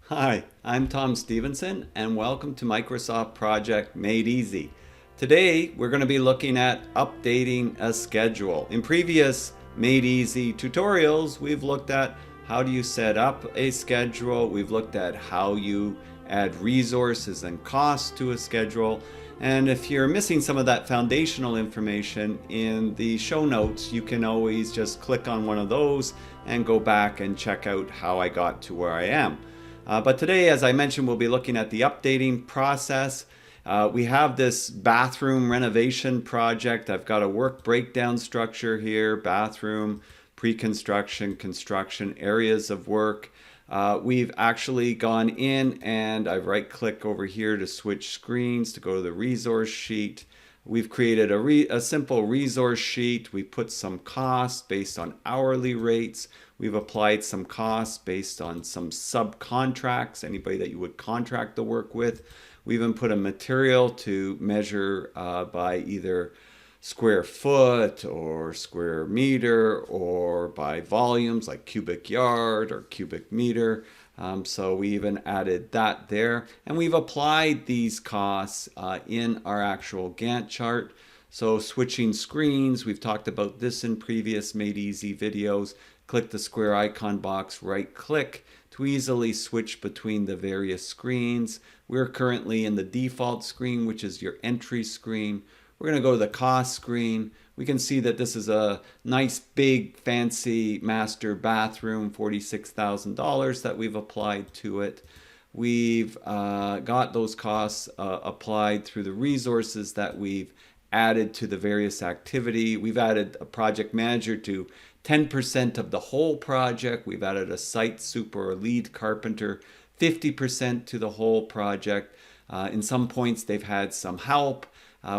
Hi, I'm Tom Stevenson and welcome to Microsoft Project Made Easy. Today we're going to be looking at updating a schedule. In previous Made Easy tutorials, we've looked at how do you set up a schedule, we've looked at how you add resources and costs to a schedule, and if you're missing some of that foundational information in the show notes, you can always just click on one of those and go back and check out how I got to where I am. But today, as I mentioned, we'll be looking at the updating process. We have this bathroom renovation project. I've got a work breakdown structure here, bathroom, pre-construction, construction, areas of work. We've actually gone in and I've right-click over here to switch screens to go to the resource sheet. We've created a simple resource sheet. We put some costs based on hourly rates. We've applied some costs based on some subcontracts, anybody that you would contract the work with. We even put a material to measure by either square foot or square meter or by volumes like cubic yard or cubic meter. So we even added that there. And we've applied these costs in our actual Gantt chart. So switching screens, we've talked about this in previous Made Easy videos. Click the square icon box, right click to easily switch between the various screens. We're currently in the default screen, which is your entry screen. We're going to go to the cost screen. We can see that this is a nice big fancy master bathroom, $46,000 that we've applied to it. We've got those costs applied through the resources that we've added to the various activity. We've added a project manager to 10% of the whole project. We've added a site super or lead carpenter, 50% to the whole project. In some points, they've had some help.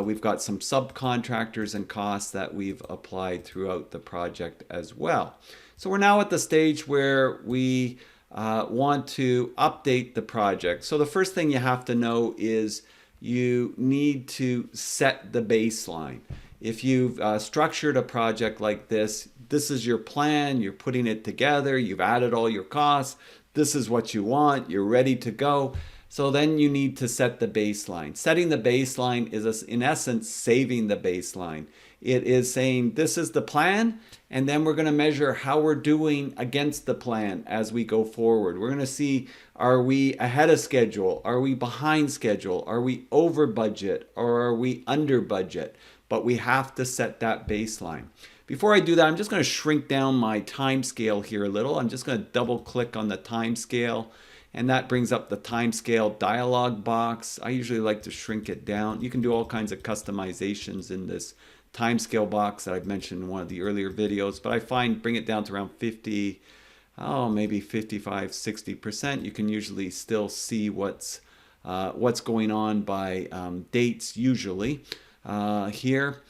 We've got some subcontractors and costs that we've applied throughout the project as well. So we're now at the stage where we want to update the project. So the first thing you have to know is you need to set the baseline. If you've structured a project like this is your plan, you're putting it together, you've added all your costs, this is what you want, you're ready to go. So then you need to set the baseline. Setting the baseline is, in essence, saving the baseline. It is saying this is the plan, and then we're going to measure how we're doing against the plan as we go forward. We're going to see, are we ahead of schedule? Are we behind schedule? Are we over budget or are we under budget? But we have to set that baseline. Before I do that, I'm just going to shrink down my time scale here a little. I'm just going to double click on the time scale, and that brings up the time scale dialog box. I usually like to shrink it down. You can do all kinds of customizations in this time scale box that I've mentioned in one of the earlier videos, but I find bring it down to around 50, maybe 55, 60%. You can usually still see what's going on by dates usually here.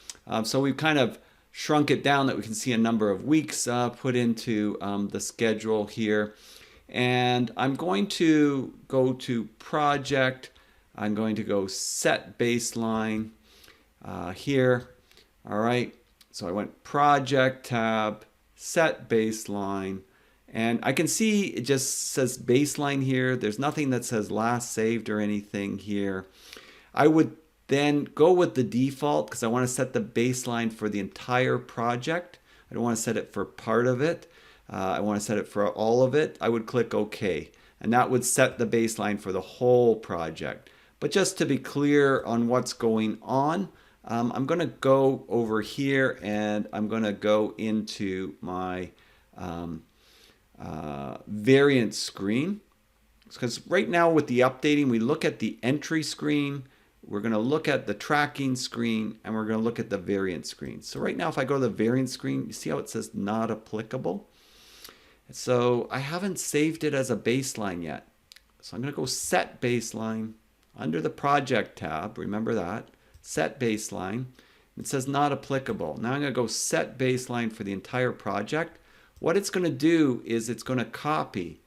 So we've kind of shrunk it down that we can see a number of weeks put into the schedule here. And I'm going to go to project. I'm going to go set baseline here. All right. So I went project tab, set baseline. And I can see it just says baseline here. There's nothing that says last saved or anything here. I would then go with the default because I want to set the baseline for the entire project. I don't want to set it for part of it. I want to set it for all of it. I would click OK. And that would set the baseline for the whole project. But just to be clear on what's going on, I'm going to go over here and I'm going to go into my variant screen. Because right now with the updating, we look at the entry screen, we're going to look at the tracking screen, and we're going to look at the variant screen. So right now, if I go to the variant screen, you see how it says not applicable? So I haven't saved it as a baseline yet. So I'm going to go set baseline under the project tab. Remember that. Set baseline. It says not applicable. Now I'm going to go set baseline for the entire project. What it's going to do is it's going to copy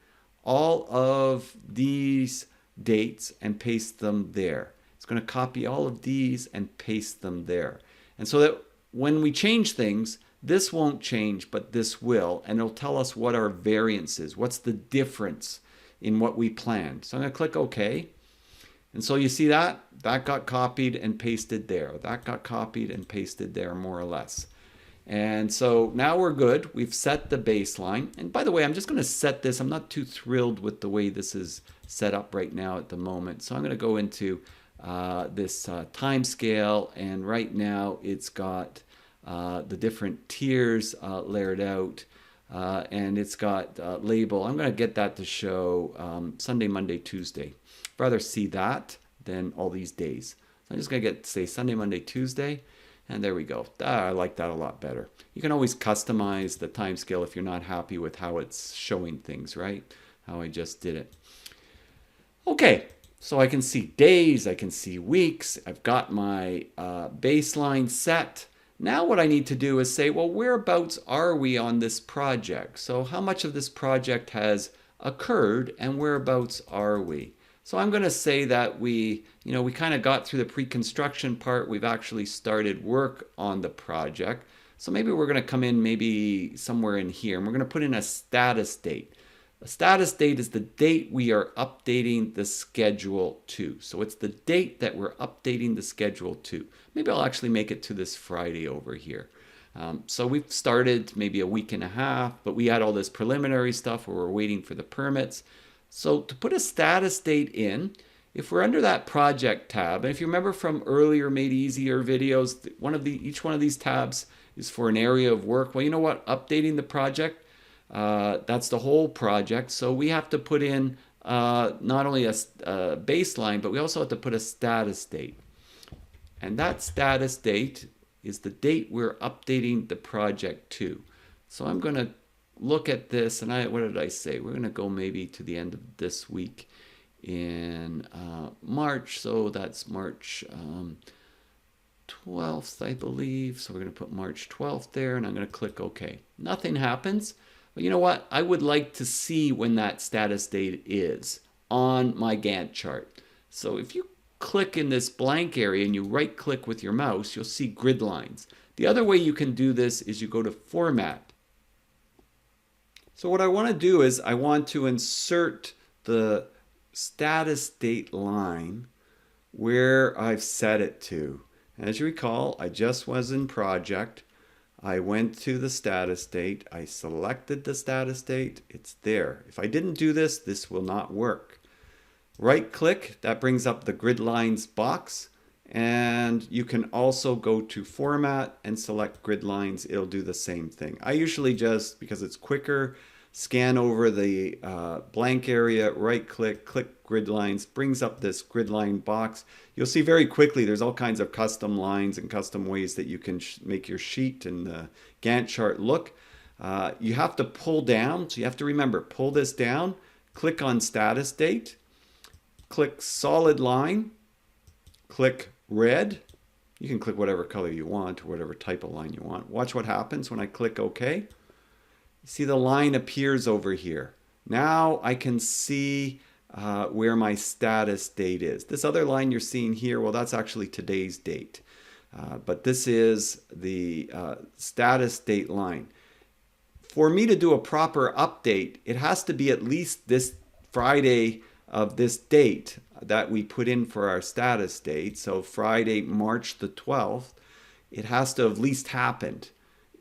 all of these dates and paste them there. It's going to copy all of these and paste them there. And so that when we change things, this won't change, but this will. And it'll tell us what our variance is. What's the difference in what we planned. So I'm going to click OK. And so you see that got copied and pasted there. That got copied and pasted there, more or less. And so now we're good. We've set the baseline. And by the way, I'm just going to set this. I'm not too thrilled with the way this is set up right now at the moment. So I'm going to go into this time scale. And right now it's got the different tiers layered out. And it's got label. I'm going to get that to show Sunday, Monday, Tuesday. I'd rather see that than all these days. So I'm just going to say Sunday, Monday, Tuesday. And there we go. I like that a lot better. You can always customize the time scale if you're not happy with how it's showing things, right? How I just did it. Okay, so I can see days, I can see weeks. I've got my baseline set. Now what I need to do is say, well, whereabouts are we on this project? So how much of this project has occurred and whereabouts are we? So I'm going to say that we kind of got through the pre-construction part. We've actually started work on the project. So maybe we're going to come in maybe somewhere in here, and we're going to put in a status date. A status date is the date we are updating the schedule to. So it's the date that we're updating the schedule to. Maybe I'll actually make it to this Friday over here. So we've started maybe a week and a half, but we had all this preliminary stuff where we're waiting for the permits. So to put a status date in, if we're under that project tab, and if you remember from earlier Made Easier videos, each one of these tabs is for an area of work. Well, you know what? Updating the project, that's the whole project. So we have to put in not only a baseline, but we also have to put a status date. And that status date is the date we're updating the project to. So I'm going to look at this, and what did I say? We're going to go maybe to the end of this week in March. So that's March 12th, I believe. So we're going to put March 12th there, and I'm going to click OK. Nothing happens. But you know what? I would like to see when that status date is on my Gantt chart. So if you click in this blank area and you right click with your mouse, you'll see grid lines. The other way you can do this is you go to Format. So what I want to do is I want to insert the status date line where I've set it to. As you recall, I just was in project. I went to the status date. I selected the status date. It's there. If I didn't do this, this will not work. Right click, that brings up the grid lines box. And you can also go to Format and select grid lines. It'll do the same thing. I usually just, because it's quicker, scan over the blank area, right click, click grid lines, brings up this grid line box. You'll see very quickly there's all kinds of custom lines and custom ways that you can make your sheet and the Gantt chart look. You have to pull down, so you have to remember, pull this down, click on status date, click solid line, click red. You can click whatever color you want or whatever type of line you want. Watch what happens when I click OK. You see the line appears over here. Now I can see where my status date is. This other line you're seeing here, well, that's actually today's date. But this is the status date line. For me to do a proper update, it has to be at least this Friday of this date that we put in for our status date. So Friday, March the 12th, it has to have at least happened.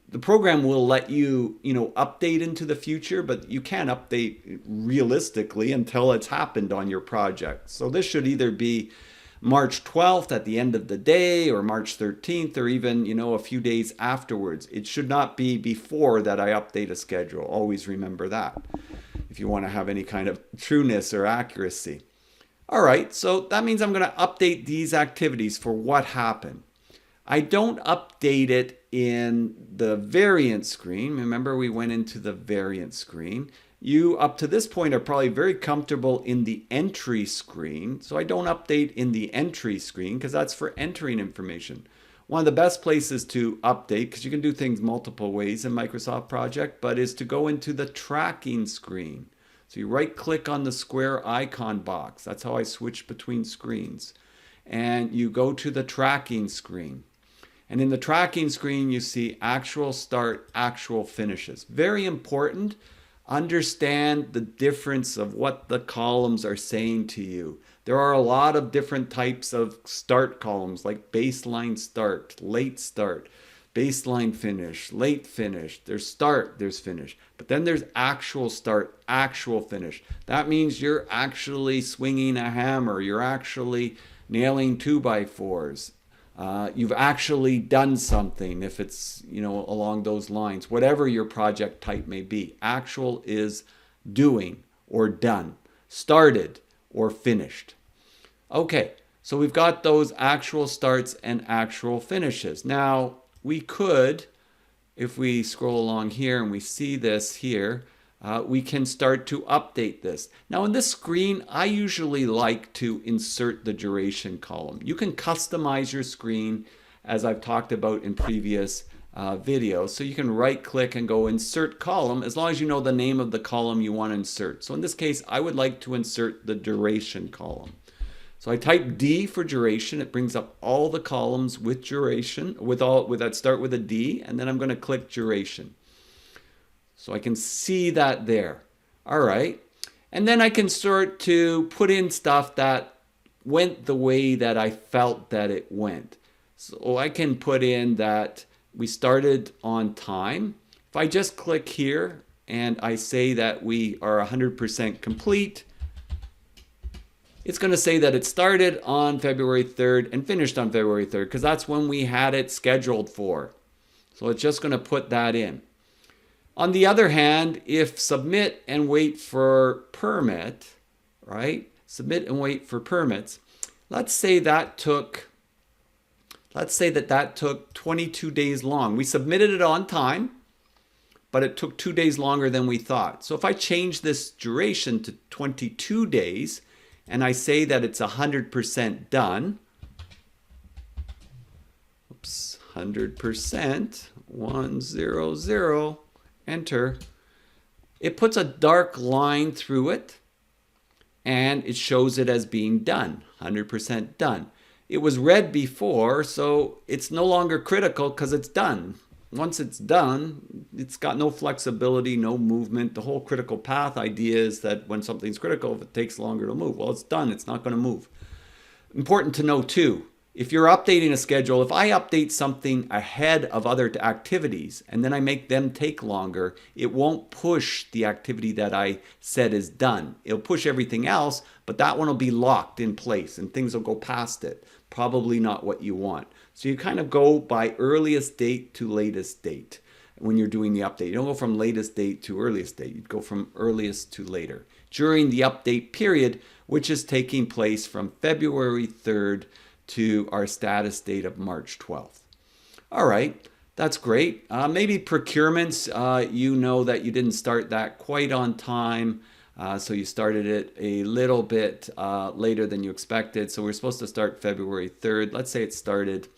The program will let you, update into the future, but you can't update realistically until it's happened on your project. So this should either be March 12th at the end of the day, or March 13th, or even, a few days afterwards. It should not be before that I update a schedule. Always remember that if you want to have any kind of trueness or accuracy. All right, so that means I'm going to update these activities for what happened. I don't update it in the variant screen. Remember, we went into the variant screen. You, up to this point, are probably very comfortable in the entry screen. So I don't update in the entry screen because that's for entering information. One of the best places to update, because you can do things multiple ways in Microsoft Project, but is to go into the tracking screen. So you right click on the square icon box. That's how I switch between screens. And you go to the tracking screen. And in the tracking screen, you see actual start, actual finishes. Very important. Understand the difference of what the columns are saying to you. There are a lot of different types of start columns, like baseline start, late start, baseline finish, late finish. There's start, there's finish. But then there's actual start, actual finish. That means you're actually swinging a hammer. You're actually nailing 2x4s. You've actually done something, if it's, along those lines, whatever your project type may be. Actual is doing or done, started or finished. Okay, so we've got those actual starts and actual finishes. Now, we could, if we scroll along here and we see this here, we can start to update this. Now in this screen, I usually like to insert the duration column. You can customize your screen, as I've talked about in previous videos. So you can right click and go insert column, as long as you know the name of the column you want to insert. So in this case, I would like to insert the duration column. So I type D for duration. It brings up all the columns with duration, with that start with a D, and then I'm going to click duration. So I can see that there. All right. And then I can start to put in stuff that went the way that I felt that it went. So I can put in that we started on time. If I just click here and I say that we are 100% complete, it's going to say that it started on February 3rd and finished on February 3rd, because that's when we had it scheduled for. So it's just going to put that in. On the other hand, if submit and wait for permit, right? Submit and wait for permits. Let's say that took 22 days long. We submitted it on time, but it took 2 days longer than we thought. So if I change this duration to 22 days and I say that it's 100% done, 100%, 100, enter, it puts a dark line through it and it shows it as being done, 100% done. It was red before, so it's no longer critical because it's done. Once it's done, it's got no flexibility, no movement. The whole critical path idea is that when something's critical, if it takes longer to move, well, it's done. It's not going to move. Important to know too, if you're updating a schedule, if I update something ahead of other activities and then I make them take longer, it won't push the activity that I said is done. It'll push everything else, but that one will be locked in place and things will go past it. Probably not what you want. So you kind of go by earliest date to latest date when you're doing the update. You don't go from latest date to earliest date. You go from earliest to later during the update period, which is taking place from February 3rd to our status date of March 12th. All right, that's great. Maybe procurements, you know that you didn't start that quite on time. So you started it a little bit later than you expected. So we're supposed to start February 3rd. Let's say it started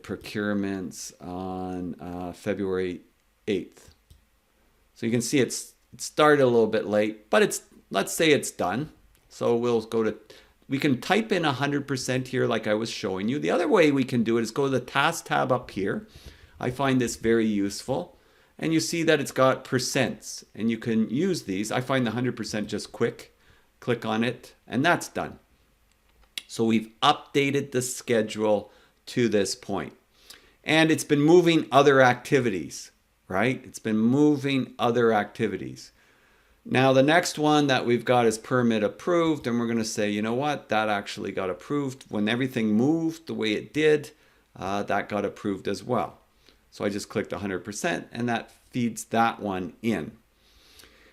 procurements on February 8th. So you can see it started a little bit late, but let's say it's done. So we can type in 100% here like I was showing you. The other way we can do it is go to the task tab up here. I find this very useful. And you see that it's got percents, and you can use these. I find the 100% just quick. Click on it, and that's done. So we've updated the schedule to this point. And it's been moving other activities, right? It's been moving other activities. Now the next one that we've got is permit approved, and we're going to say, you know what, that actually got approved. When everything moved the way it did, that got approved as well. So I just clicked 100% and that feeds that one in.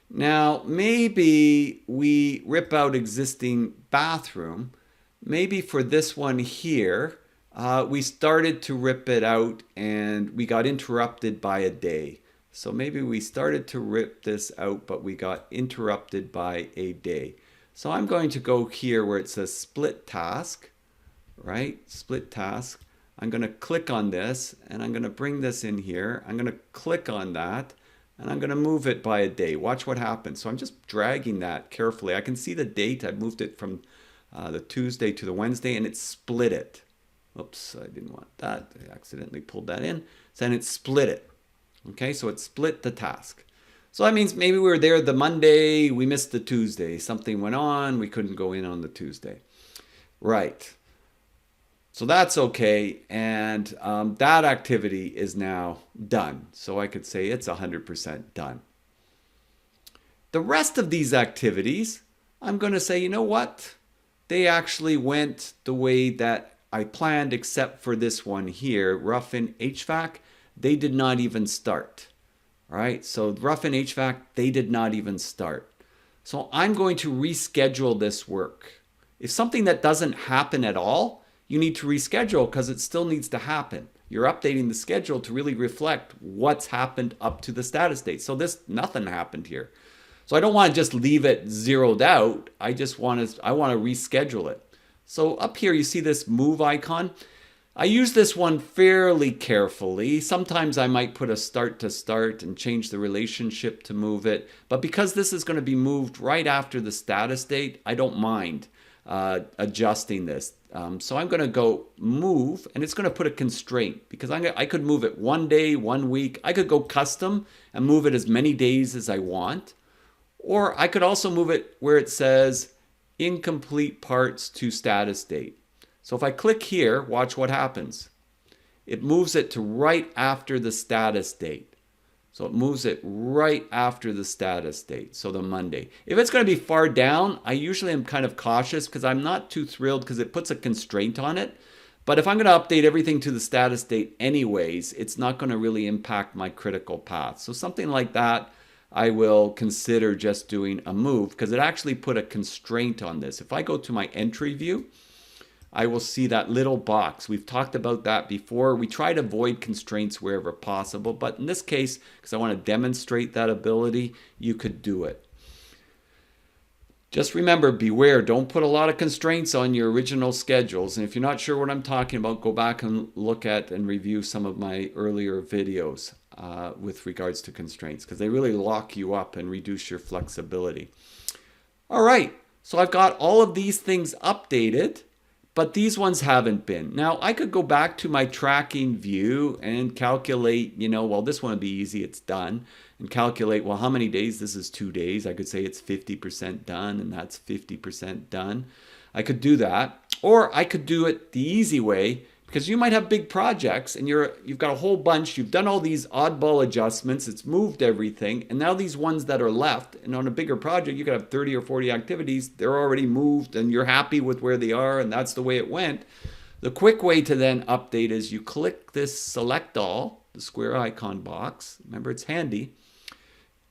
Now, maybe we rip out existing bathroom. Maybe for this one here, we started to rip it out and we got interrupted by a day. So maybe we started to rip this out, but we got interrupted by a day. So I'm going to go here where it says split task, right? Split task. I'm going to click on this and I'm going to bring this in here. I'm going to click on that and I'm going to move it by a day. Watch what happens. So I'm just dragging that carefully. I can see the date. I moved it from the Tuesday to the Wednesday and it split it. Oops, I didn't want that. I accidentally pulled that in. So then it split it. Okay, so it split the task. So that means maybe we were there the Monday, we missed the Tuesday. Something went on, we couldn't go in on the Tuesday. Right. So that's okay. And that activity is now done. So I could say it's 100% done. The rest of these activities, I'm going to say, you know what? They actually went the way that I planned, except for this one here, Rough-in HVAC. They did not even start. All right, so Rough-in HVAC, they did not even start. So I'm going to reschedule this work. If something that doesn't happen at all, you need to reschedule because it still needs to happen. You're updating the schedule to really reflect what's happened up to the status date. So nothing happened here. So I don't want to just leave it zeroed out. I want to reschedule it. So up here you see this move icon. I use this one fairly carefully. Sometimes I might put a start to start and change the relationship to move it. But because this is going to be moved right after the status date, I don't mind adjusting this. So I'm going to go move, and it's going to put a constraint because I could move it 1 day, 1 week. I could go custom and move it as many days as I want. Or I could also move it where it says incomplete parts to status date. So if I click here, watch what happens. It moves it to right after the status date. So it moves it right after the status date, so the Monday. If it's going to be far down, I usually am kind of cautious because I'm not too thrilled because it puts a constraint on it. But if I'm going to update everything to the status date anyways, it's not going to really impact my critical path. So something like that, I will consider just doing a move because it actually put a constraint on this. If I go to my entry view, I will see that little box. We've talked about that before. We try to avoid constraints wherever possible, but in this case, because I want to demonstrate that ability, you could do it. Just remember, beware, don't put a lot of constraints on your original schedules. And if you're not sure what I'm talking about, go back and look at and review some of my earlier videos with regards to constraints, because they really lock you up and reduce your flexibility. All right, so I've got all of these things updated, but these ones haven't been. Now, I could go back to my tracking view and calculate, well, this one would be easy, it's done. And calculate, well, how many days? This is 2 days. I could say it's 50% done, and that's 50% done. I could do that. Or I could do it the easy way, because you might have big projects and you've got a whole bunch. You've done all these oddball adjustments. It's moved everything. And now these ones that are left, and on a bigger project, you could have 30 or 40 activities. They're already moved and you're happy with where they are, and that's the way it went. The quick way to then update is you click this select all, the square icon box. Remember, it's handy.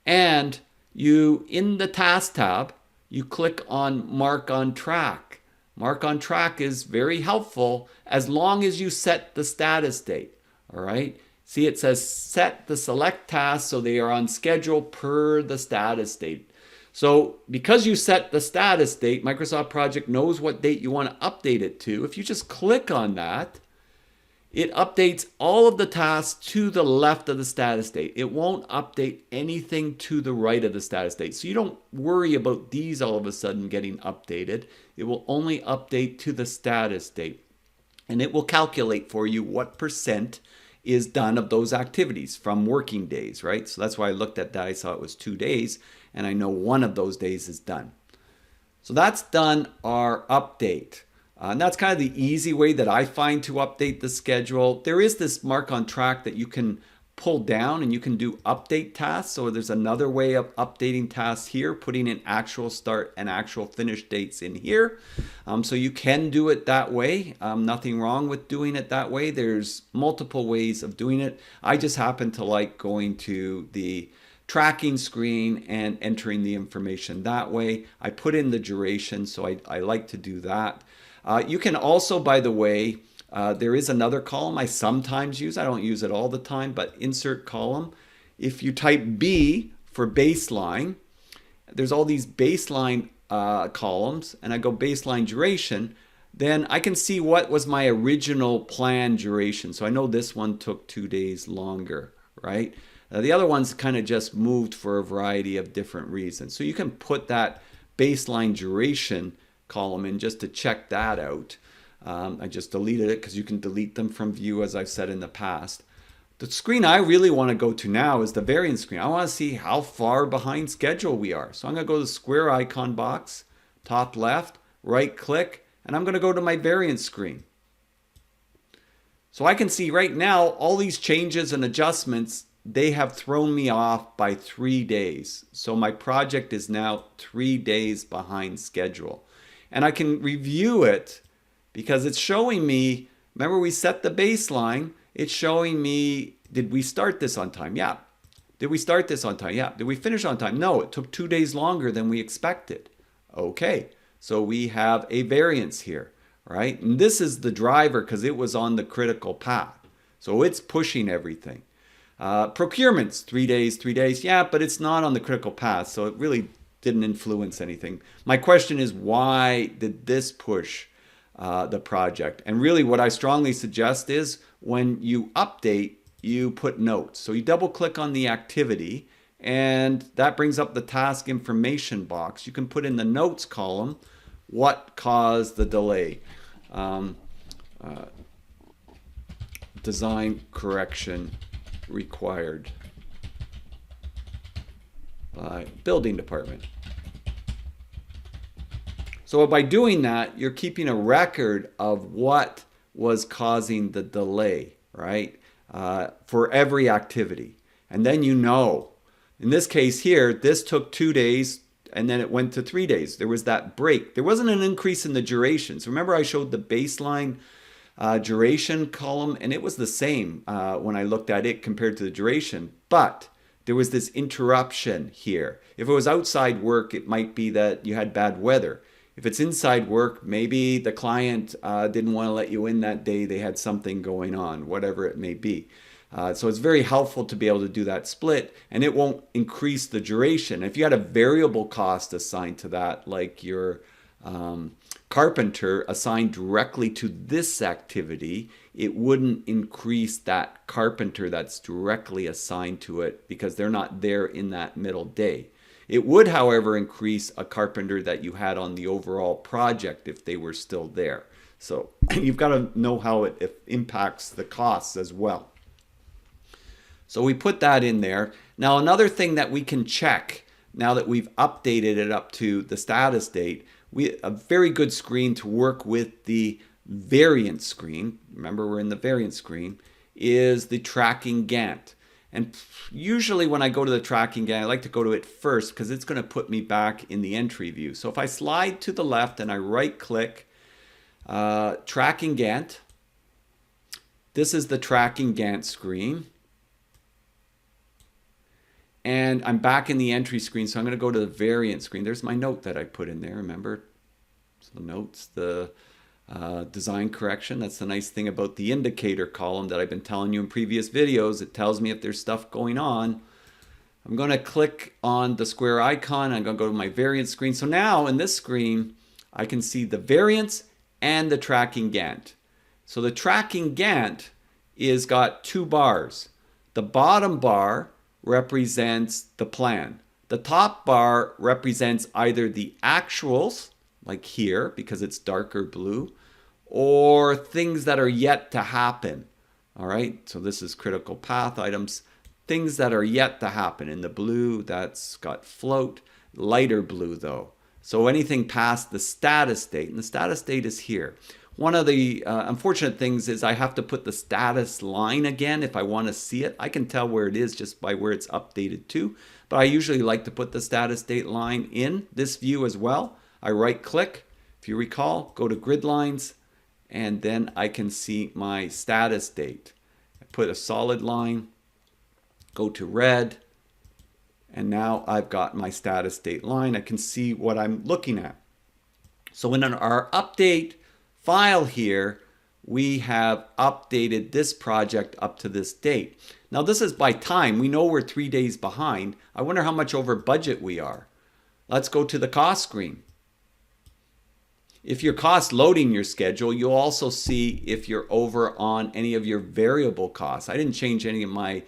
And you, in the task tab, you click on mark on track. Mark on track is very helpful as long as you set the status date. All right. See, it says set the select tasks so they are on schedule per the status date. So because you set the status date, Microsoft Project knows what date you want to update it to. If you just click on that, it updates all of the tasks to the left of the status date. It won't update anything to the right of the status date. So you don't worry about these all of a sudden getting updated. It will only update to the status date. And it will calculate for you what percent is done of those activities from working days, right? So that's why I looked at that. I saw it was 2 days, and I know one of those days is done. So that's done our update. And that's kind of the easy way that I find to update the schedule. There is this mark on track that you can pull down and you can do update tasks. So there's another way of updating tasks here, putting in actual start and actual finish dates in here. So you can do it that way. Nothing wrong with doing it that way. There's multiple ways of doing it. I just happen to like going to the tracking screen and entering the information that way. I put in the duration, so I like to do that. You can also, by the way, there is another column I sometimes use. I don't use it all the time, but insert column. If you type B for baseline, there's all these baseline columns, and I go baseline duration, then I can see what was my original plan duration. So I know this one took 2 days longer, right? The other ones kind of just moved for a variety of different reasons. So you can put that baseline duration column in just to check that out. I just deleted it because you can delete them from view, as I've said in the past. The screen I really want to go to now is the variance screen. I want to see how far behind schedule we are. So I'm going to go to the square icon box, top left, right click, and I'm going to go to my variance screen. So I can see right now all these changes and adjustments, they have thrown me off by 3 days. So my project is now 3 days behind schedule. And I can review it because it's showing me, remember we set the baseline, it's showing me, did we start this on time? Yeah. Did we start this on time? Yeah. Did we finish on time? No, it took 2 days longer than we expected. Okay, so we have a variance here, right? And this is the driver because it was on the critical path. So it's pushing everything. Procurements, 3 days, 3 days. Yeah, but it's not on the critical path, so it really didn't influence anything. My question is, why did this push the project? And really what I strongly suggest is when you update, you put notes. So you double click on the activity and that brings up the task information box. You can put in the notes column what caused the delay. Design correction required by building department. So by doing that, you're keeping a record of what was causing the delay, right? For every activity. And then you know, in this case here, this took 2 days and then it went to 3 days. There was that break. There wasn't an increase in the duration. So remember I showed the baseline duration column and it was the same when I looked at it compared to the duration, but there was this interruption here. If it was outside work, it might be that you had bad weather. If it's inside work, maybe the client didn't want to let you in that day. They had something going on, whatever it may be. So it's very helpful to be able to do that split, and it won't increase the duration. If you had a variable cost assigned to that, like your carpenter assigned directly to this activity, it wouldn't increase that carpenter that's directly assigned to it because they're not there in that middle day. It would, however, increase a carpenter that you had on the overall project if they were still there. So you've got to know how it impacts the costs as well. So we put that in there. Now another thing that we can check now that we've updated it up to the status date, a very good screen to work with the variance screen, remember we're in the variance screen, is the tracking Gantt. And usually when I go to the tracking Gantt, I like to go to it first because it's going to put me back in the entry view. So if I slide to the left and I right click tracking Gantt, this is the tracking Gantt screen. And I'm back in the entry screen, so I'm going to go to the variance screen. There's my note that I put in there, remember? So the notes, the design correction. That's the nice thing about the indicator column that I've been telling you in previous videos. It tells me if there's stuff going on. I'm going to click on the square icon. I'm going to go to my variance screen. So now in this screen, I can see the variance and the tracking Gantt. So the tracking Gantt is got 2 bars. The bottom bar represents the plan. The top bar represents either the actuals, like here, because it's darker blue, or things that are yet to happen. All right, so this is critical path items, things that are yet to happen. In the blue, that's got float, lighter blue though. So anything past the status date, and the status date is here. One of the unfortunate things is I have to put the status line again if I want to see it. I can tell where it is just by where it's updated to, but I usually like to put the status date line in this view as well. I right click, if you recall, go to grid lines, and then I can see my status date. I put a solid line, go to red, and now I've got my status date line. I can see what I'm looking at. So in our update file here, we have updated this project up to this date. Now this is by time. We know we're 3 days behind. I wonder how much over budget we are. Let's go to the cost screen. If you're cost loading your schedule, you'll also see if you're over on any of your variable costs. I didn't change any of my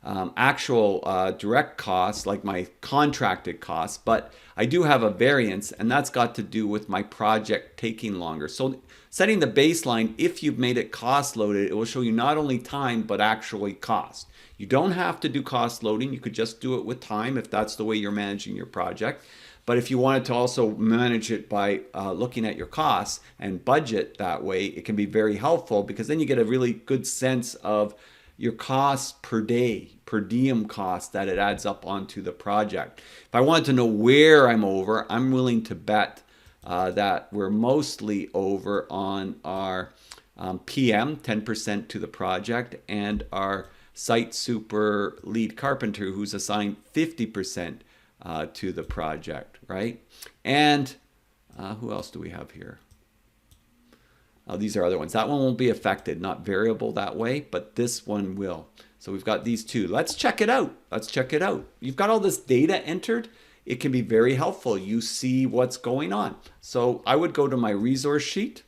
actual direct costs, like my contracted costs, but I do have a variance, and that's got to do with my project taking longer. So setting the baseline, if you've made it cost loaded, it will show you not only time, but actually cost. You don't have to do cost loading. You could just do it with time if that's the way you're managing your project. But if you wanted to also manage it by looking at your costs and budget that way, it can be very helpful, because then you get a really good sense of your costs per day, per diem costs that it adds up onto the project. If I wanted to know where I'm over, I'm willing to bet that we're mostly over on our PM, 10% to the project, and our site super lead carpenter, who's assigned 50% to the project, right? And who else do we have here? These are other ones. That one won't be affected, not variable that way, but this one will. So we've got these two. Let's check it out. Let's check it out. You've got all this data entered. It can be very helpful. You see what's going on. So I would go to my resource sheet.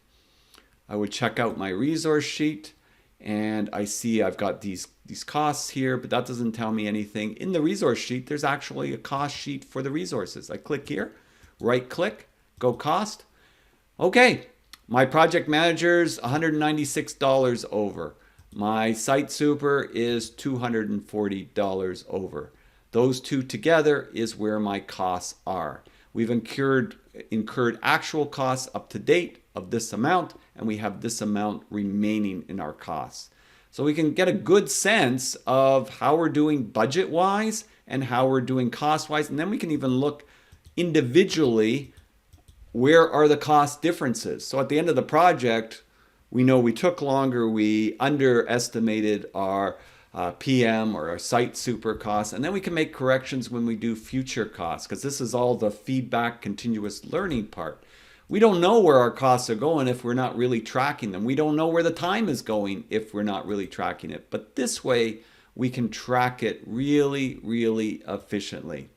I would check out my resource sheet, and I see I've got these costs here, but that doesn't tell me anything. In the resource sheet, there's actually a cost sheet for the resources. I click here, right click, go cost. Okay. My project manager's $196 over. My site super is $240 over. Those two together is where my costs are. We've incurred actual costs up to date of this amount, and we have this amount remaining in our costs. So we can get a good sense of how we're doing budget-wise and how we're doing cost-wise, and then we can even look individually, where are the cost differences? So at the end of the project, we know we took longer, we underestimated our PM or our site super costs, and then we can make corrections when we do future costs, because this is all the feedback, continuous learning part. We don't know where our costs are going if we're not really tracking them. We don't know where the time is going if we're not really tracking it. But this way, we can track it really, really efficiently.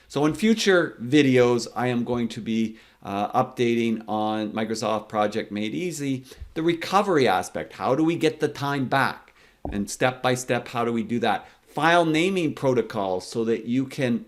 So in future videos, I am going to be updating on Microsoft Project Made Easy, the recovery aspect. How do we get the time back? And step by step, how do we do that? File naming protocols so that you can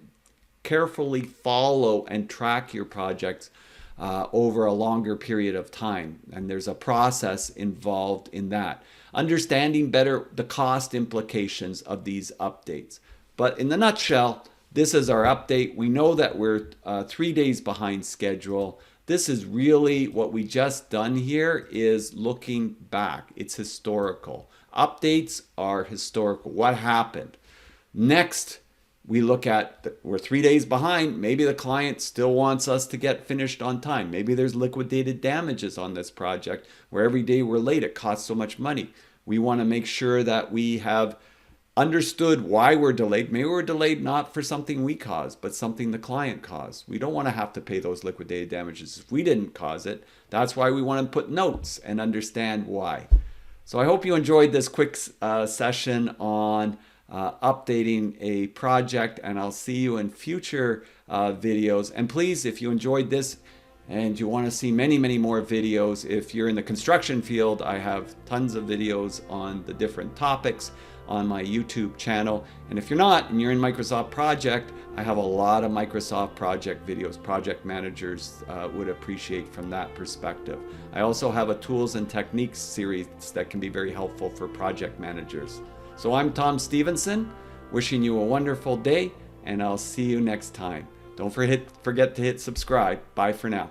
carefully follow and track your projects over a longer period of time. And there's a process involved in that. Understanding better the cost implications of these updates. But in the nutshell, this is our update. We know that we're 3 days behind schedule. This is really what we just done here is looking back. It's historical. Updates are historical. What happened? Next, we look at, we're 3 days behind. Maybe the client still wants us to get finished on time. Maybe there's liquidated damages on this project where every day we're late, it costs so much money. We want to make sure that we have understood why we're delayed. Maybe we're delayed not for something we caused, but something the client caused. We don't want to have to pay those liquidated damages if we didn't cause it. That's why we want to put notes and understand why. So I hope you enjoyed this quick session on updating a project, and I'll see you in future videos. And please, if you enjoyed this and you want to see many, many more videos, if you're in the construction field, I have tons of videos on the different topics on my YouTube channel. And if you're not and you're in Microsoft Project, I have a lot of Microsoft Project videos. Project managers would appreciate from that perspective. I also have a tools and techniques series that can be very helpful for project managers. So I'm Tom Stevenson, wishing you a wonderful day, and I'll see you next time. Don't forget to hit subscribe. Bye for now.